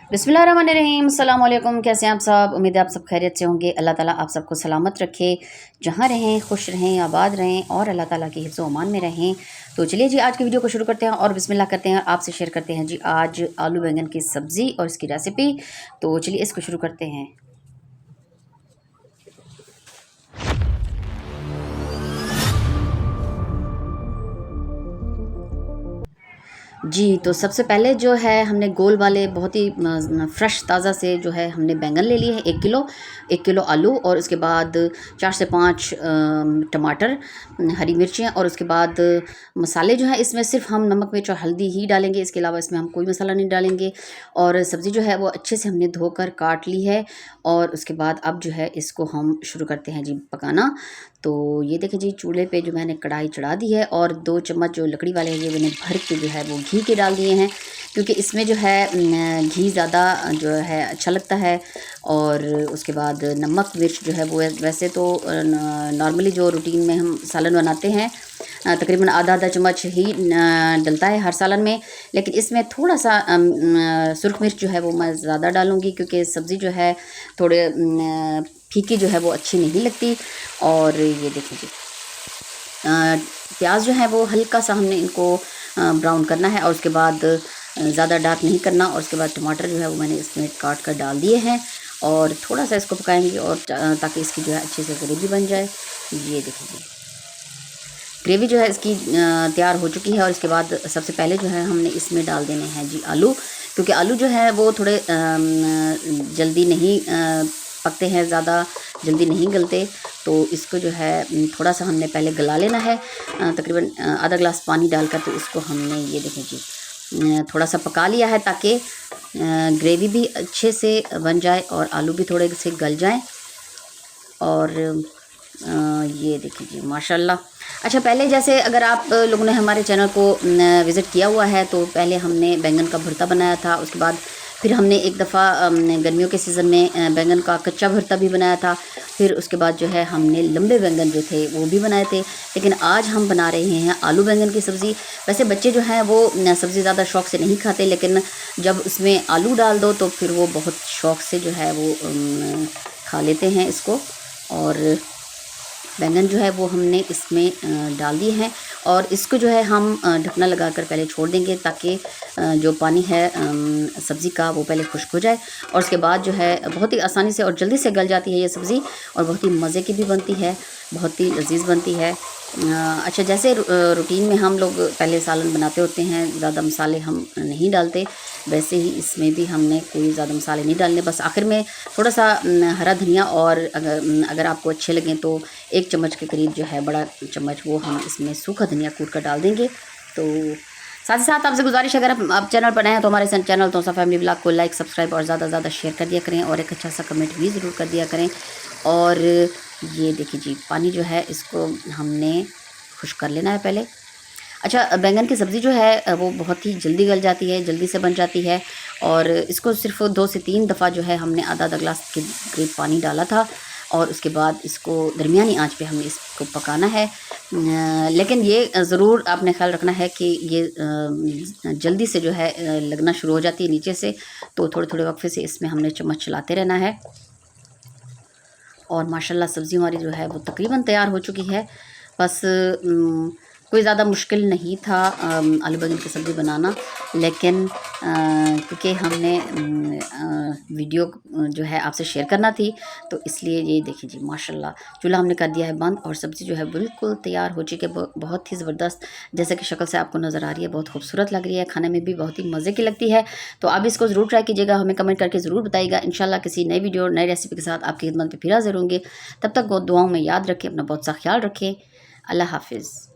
बिस्मिल्लाहिर्रहमानिर्रहीम, अस्सलाम वालेकुम। कैसे हैं आप सब? उम्मीद है आप सब खैरियत से होंगे। अल्लाह ताला आप सबको सलामत रखे, जहाँ रहें खुश रहें, आबाद रहें और अल्लाह ताला की हिफ्ज़ व अमान में रहें। तो चलिए जी, आज की वीडियो को शुरू करते हैं और बिस्मिल्लाह करते हैं। आपसे शेयर करते हैं जी आज आलू बैंगन की सब्ज़ी और इसकी रेसिपी। तो चलिए इसको शुरू करते हैं। जी, तो सबसे पहले जो है हमने गोल वाले बहुत ही फ्रेश ताज़ा से जो है हमने बैंगन ले लिए हैं 1 किलो आलू और उसके बाद 4 से 5 टमाटर, हरी मिर्चियाँ और उसके बाद मसाले जो हैं इसमें सिर्फ हम नमक, मिर्च और हल्दी ही डालेंगे। इसके अलावा इसमें हम कोई मसाला नहीं डालेंगे। और सब्ज़ी जो है वो अच्छे से हमने धोकर काट ली है और उसके बाद अब जो है इसको हम शुरू करते हैं जी पकाना। तो ये देखें जी, चूल्हे पे जो मैंने कढ़ाई चढ़ा दी है और 2 चम्मच जो लकड़ी वाले हैं ये मैंने भर के जो है वो घी के डाल दिए हैं, क्योंकि इसमें जो है घी ज़्यादा जो है अच्छा लगता है। और उसके बाद नमक मिर्च जो है वो वैसे तो नॉर्मली जो रूटीन में हम सालन बनाते हैं तकरीबन आधा चम्मच ही डलता है हर सालन में, लेकिन इसमें थोड़ा सा सुरख मिर्च जो है वो मैं ज़्यादा डालूँगी, क्योंकि सब्ज़ी जो है थोड़े फीकी जो है वो अच्छी नहीं लगती। और ये देखिए जी, प्याज जो है वो हल्का सा हमने इनको ब्राउन करना है और उसके बाद ज़्यादा डार्क नहीं करना। और उसके बाद टमाटर जो है वो मैंने इसमें काट कर डाल दिए हैं और थोड़ा सा इसको पकाएंगे और ताकि इसकी जो है अच्छे से ग्रेवी बन जाए। ये देखिए, ग्रेवी जो है इसकी तैयार हो चुकी है। और इसके बाद सबसे पहले जो है हमने इसमें डाल देने हैं जी आलू, क्योंकि आलू जो है वो थोड़े जल्दी नहीं पकते हैं, ज़्यादा जल्दी नहीं गलते। तो इसको जो है थोड़ा सा हमने पहले गला लेना है, तकरीबन आधा गिलास पानी डालकर। तो इसको हमने ये देखें जी थोड़ा सा पका लिया है ताकि ग्रेवी भी अच्छे से बन जाए और आलू भी थोड़े से गल जाएं। और ये देखिए जी माशाल्लाह। अच्छा, पहले जैसे अगर आप लोगों ने हमारे चैनल को विज़िट किया हुआ है तो पहले हमने बैंगन का भरता बनाया था। उसके बाद फिर हमने एक दफ़ा गर्मियों के सीज़न में बैंगन का कच्चा भरता भी बनाया था। फिर उसके बाद जो है हमने लंबे बैंगन जो थे वो भी बनाए थे। लेकिन आज हम बना रहे हैं आलू बैंगन की सब्ज़ी। वैसे बच्चे जो हैं वो सब्ज़ी ज़्यादा शौक़ से नहीं खाते, लेकिन जब उसमें आलू डाल दो तो फिर वो बहुत शौक़ से जो है वो खा लेते हैं इसको। और बैंगन जो है वो हमने इसमें डाल दिए हैं और इसको जो है हम ढकना लगाकर पहले छोड़ देंगे ताकि जो पानी है सब्ज़ी का वो पहले खुश्क हो जाए। और उसके बाद जो है बहुत ही आसानी से और जल्दी से गल जाती है ये सब्ज़ी और बहुत ही मज़े की भी बनती है, बहुत ही लजीज़ बनती है। अच्छा, जैसे रूटीन में हम लोग पहले सालन बनाते होते हैं, ज़्यादा मसाले हम नहीं डालते, वैसे ही इसमें भी हमने कोई ज़्यादा मसाले नहीं डालने। बस आखिर में थोड़ा सा हरा धनिया और अगर आपको अच्छे लगें तो 1 चम्मच के करीब जो है बड़ा चम्मच वो हम इसमें सूखा धनिया कूट कर डाल देंगे। तो साथ ही साथ आपसे गुजारिश, अगर आप चैनल पर नए हैं तो हमारे चैनल तोसा फैमिली व्लॉग को लाइक, सब्सक्राइब और ज़्यादा से ज़्यादा शेयर कर दिया करें और एक अच्छा सा कमेंट भी ज़रूर कर दिया करें। और ये देखिए जी, पानी जो है इसको हमने खुश्क कर लेना है पहले। अच्छा, बैंगन की सब्ज़ी जो है वो बहुत ही जल्दी गल जाती है, जल्दी से बन जाती है। और इसको सिर्फ 2 से 3 दफ़ा जो है हमने आधा गिलास के करीब पानी डाला था और उसके बाद इसको दरमियानी आंच पे हमें इसको पकाना है। लेकिन ये ज़रूर आपने ख्याल रखना है कि ये जल्दी से जो है लगना शुरू हो जाती है नीचे से, तो थोड़े वक्फे से इसमें हमने चम्मच चलाते रहना है। और माशाल्लाह सब्ज़ी हमारी जो है वो तकरीबन तैयार हो चुकी है। बस कोई ज़्यादा मुश्किल नहीं था आलू बैंगन की सब्ज़ी बनाना, लेकिन क्योंकि हमने वीडियो जो है आपसे शेयर करना थी तो इसलिए ये देखिए जी माशाल्लाह चूल्हा हमने कर दिया है बंद और सब्ज़ी जो है बिल्कुल तैयार हो चुकी है, बहुत ही ज़बरदस्त। जैसे कि शक्ल से आपको नज़र आ रही है, बहुत खूबसूरत लग रही है, खाने में भी बहुत ही मज़े की लगती है। तो आप इसको ज़रूर ट्राई कीजिएगा, हमें कमेंट करके ज़रूर बताइएगा। इंशाल्लाह किसी नई वीडियो नई रेसिपी के साथ आपकी खिदमत में फिर हाज़िर होंगे। तब तक बहुत दुआओं में याद रखें, अपना बहुत सा ख्याल रखें। अल्लाह हाफिज़।